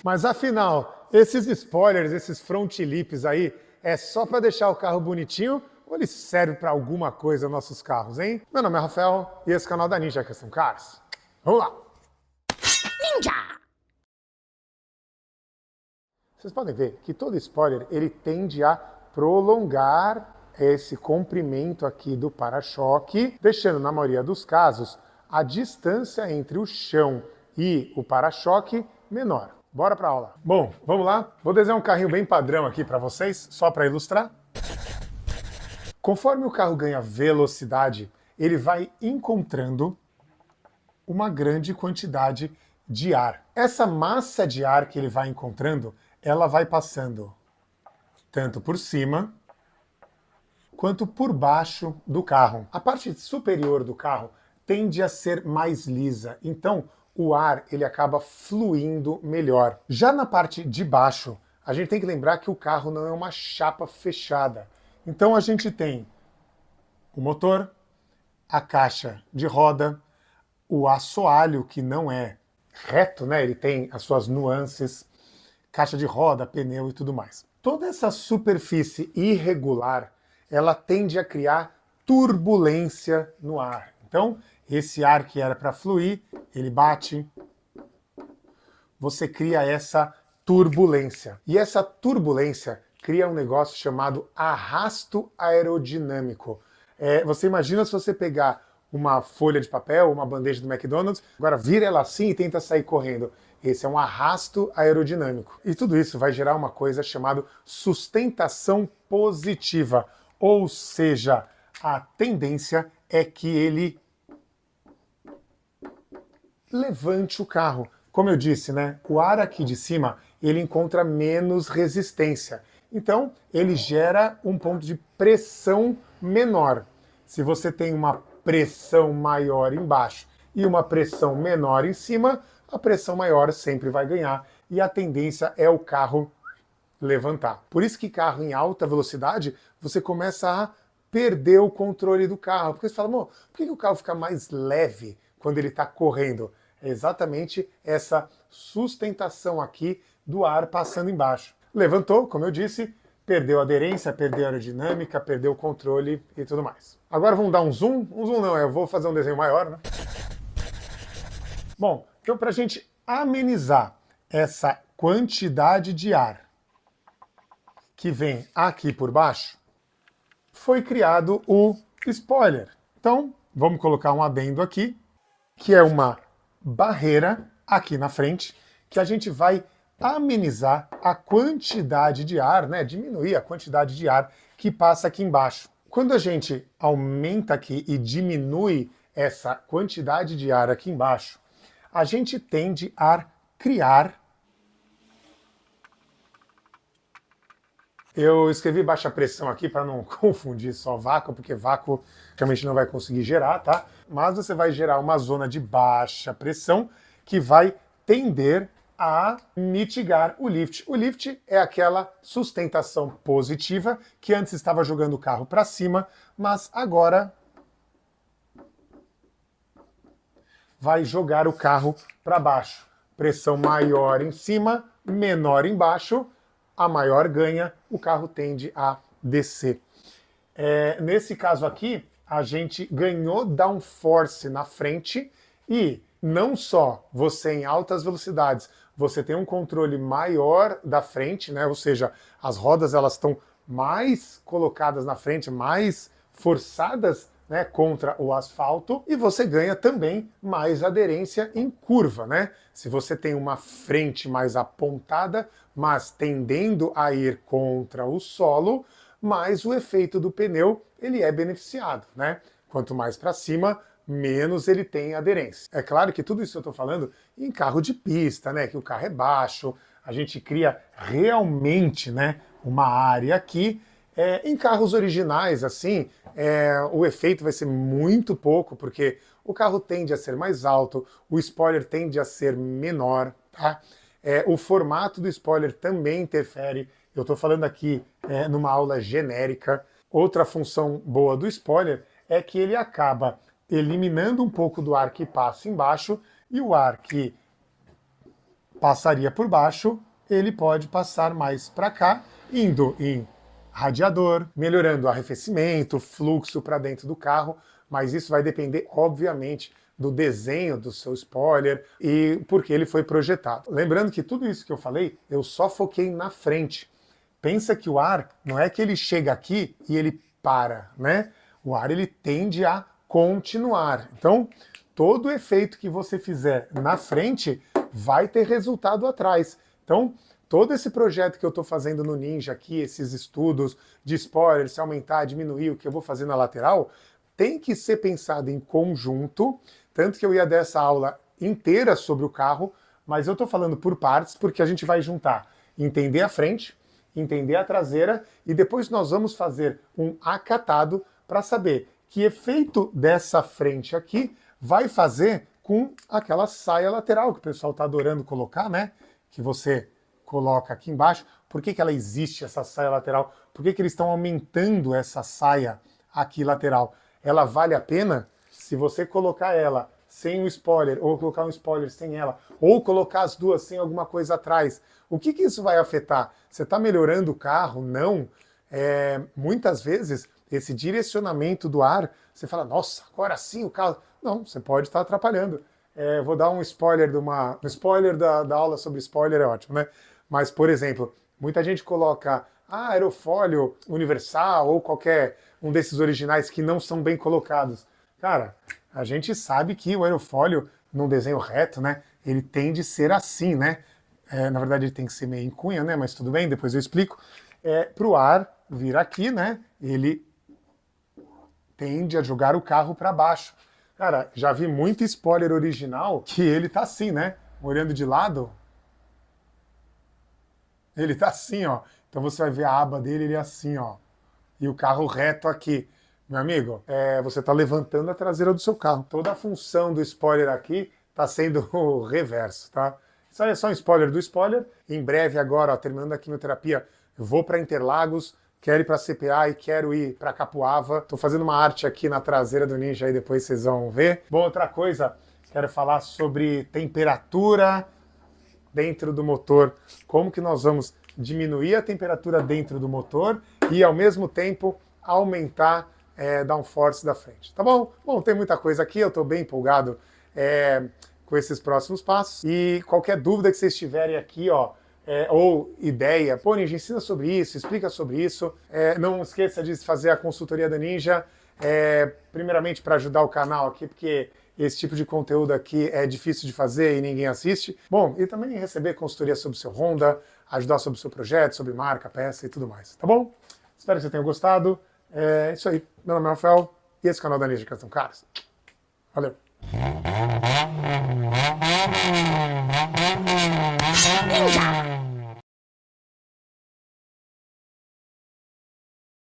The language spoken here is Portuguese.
Mas afinal, esses spoilers, esses front lips aí, é só para deixar o carro bonitinho ou eles servem para alguma coisa nossos carros, hein? Meu nome é Rafael e esse é o canal da Ninja Custom Cars. Vamos lá! Ninja! Vocês podem ver que todo spoiler ele tende a prolongar esse comprimento aqui do para-choque, deixando na maioria dos casos a distância entre o chão e o para-choque menor. Bora para a aula. Bom, vamos lá? Vou desenhar um carrinho bem padrão aqui para vocês, só para ilustrar. Conforme o carro ganha velocidade, ele vai encontrando uma grande quantidade de ar. Essa massa de ar que ele vai encontrando, ela vai passando tanto por cima quanto por baixo do carro. A parte superior do carro tende a ser mais lisa, então o ar ele acaba fluindo melhor. Já na parte de baixo, a gente tem que lembrar que o carro não é uma chapa fechada. Então a gente tem o motor, a caixa de roda, o assoalho que não é reto, né? Ele tem as suas nuances, caixa de roda, pneu e tudo mais. Toda essa superfície irregular, ela tende a criar turbulência no ar. Então, esse ar que era para fluir, ele bate, você cria essa turbulência. E essa turbulência cria um negócio chamado arrasto aerodinâmico. Você imagina se você pegar uma folha de papel, uma bandeja do McDonald's, agora vira ela assim e tenta sair correndo. Esse é um arrasto aerodinâmico. E tudo isso vai gerar uma coisa chamada sustentação positiva, ou seja, a tendência é que ele levante o carro. Como eu disse, né, o ar aqui de cima, ele encontra menos resistência. Então, ele gera um ponto de pressão menor. Se você tem uma pressão maior embaixo e uma pressão menor em cima, a pressão maior sempre vai ganhar e a tendência é o carro levantar. Por isso que carro em alta velocidade, você começa a perder o controle do carro. Porque você fala, por que o carro fica mais leve quando ele está correndo? É exatamente essa sustentação aqui do ar passando embaixo. Levantou, como eu disse, perdeu a aderência, perdeu a aerodinâmica, perdeu o controle e tudo mais. Agora vamos dar um zoom? Um zoom não, eu vou fazer um desenho maior, né? Bom, então para a gente amenizar essa quantidade de ar que vem aqui por baixo, foi criado o spoiler. Então, vamos colocar um adendo aqui, que é uma barreira aqui na frente, que a gente vai amenizar a quantidade de ar, né, diminuir a quantidade de ar que passa aqui embaixo. Quando a gente aumenta aqui e diminui essa quantidade de ar aqui embaixo, a gente tende a criar... Eu escrevi baixa pressão aqui para não confundir só vácuo, porque vácuo realmente não vai conseguir gerar, tá? Mas você vai gerar uma zona de baixa pressão que vai tender a mitigar o lift. O lift é aquela sustentação positiva que antes estava jogando o carro para cima, mas agora vai jogar o carro para baixo. Pressão maior em cima, menor embaixo, a maior ganha, o carro tende a descer. Nesse caso aqui, a gente ganhou downforce na frente e não só você em altas velocidades, você tem um controle maior da frente, né? Ou seja, as rodas elas estão mais colocadas na frente, mais forçadas, né, contra o asfalto, e você ganha também mais aderência em curva, né? Se você tem uma frente mais apontada, mas tendendo a ir contra o solo, mais o efeito do pneu ele é beneficiado, né? Quanto mais para cima, menos ele tem aderência. É claro que tudo isso eu estou falando em carro de pista, né? Que o carro é baixo, a gente cria realmente, né, uma área aqui. Em carros originais, assim, o efeito vai ser muito pouco, porque o carro tende a ser mais alto, o spoiler tende a ser menor, tá? O formato do spoiler também interfere. Eu estou falando aqui numa aula genérica. Outra função boa do spoiler é que ele acaba eliminando um pouco do ar que passa embaixo e o ar que passaria por baixo, ele pode passar mais para cá, indo em radiador, melhorando o arrefecimento, fluxo para dentro do carro, mas isso vai depender, obviamente, do desenho do seu spoiler e porque ele foi projetado. Lembrando que tudo isso que eu falei, eu só foquei na frente. Pensa que o ar não é que ele chega aqui e ele para, né? O ar ele tende a continuar. Então, todo efeito que você fizer na frente vai ter resultado atrás. Então, todo esse projeto que eu estou fazendo no Ninja aqui, esses estudos de spoiler, se aumentar, diminuir, o que eu vou fazer na lateral, tem que ser pensado em conjunto, tanto que eu ia dar essa aula inteira sobre o carro, mas eu estou falando por partes, porque a gente vai juntar, entender a frente, entender a traseira, e depois nós vamos fazer um acatado para saber que efeito dessa frente aqui vai fazer com aquela saia lateral que o pessoal está adorando colocar, né? Que você coloca aqui embaixo. Por que ela existe, essa saia lateral? Por que eles estão aumentando essa saia aqui lateral? Ela vale a pena se você colocar ela sem o spoiler, ou colocar um spoiler sem ela, ou colocar as duas sem alguma coisa atrás. O que isso vai afetar? Você está melhorando o carro? Não. Muitas vezes, esse direcionamento do ar, você fala, nossa, agora sim o carro... Não, você pode estar atrapalhando. Vou dar um spoiler um spoiler da aula sobre spoiler, é ótimo, né? Mas, por exemplo, muita gente coloca aerofólio universal ou qualquer um desses originais que não são bem colocados. Cara, a gente sabe que o aerofólio, num desenho reto, né, ele tende a ser assim, né? Na verdade, ele tem que ser meio em cunha, né? Mas tudo bem, depois eu explico. Para o ar vir aqui, né? Ele tende a jogar o carro para baixo. Cara, já vi muito spoiler original que ele tá assim, né? Olhando de lado. Ele tá assim, ó. Então você vai ver a aba dele, ele é assim, ó. E o carro reto aqui. Meu amigo, você tá levantando a traseira do seu carro. Toda a função do spoiler aqui tá sendo o reverso, tá? Isso aí é só um spoiler do spoiler. Em breve agora, ó, terminando a quimioterapia, eu vou para Interlagos, quero ir para CPA e quero ir para Capuava. Tô fazendo uma arte aqui na traseira do Ninja, aí depois vocês vão ver. Bom, outra coisa, quero falar sobre temperatura dentro do motor. Como que nós vamos diminuir a temperatura dentro do motor e, ao mesmo tempo, aumentar downforce da frente. Tá bom? Bom, tem muita coisa aqui, eu tô bem empolgado com esses próximos passos. E qualquer dúvida que vocês tiverem aqui, ó, ou ideia, pô, Ninja, ensina sobre isso, explica sobre isso. Não esqueça de fazer a consultoria da Ninja, primeiramente para ajudar o canal aqui, porque esse tipo de conteúdo aqui é difícil de fazer e ninguém assiste. Bom, e também receber consultoria sobre o seu Honda, ajudar sobre o seu projeto, sobre marca, peça e tudo mais, tá bom? Espero que você tenha gostado. É isso aí. Meu nome é Rafael e esse é o canal da Ninja Custom Cars. Valeu!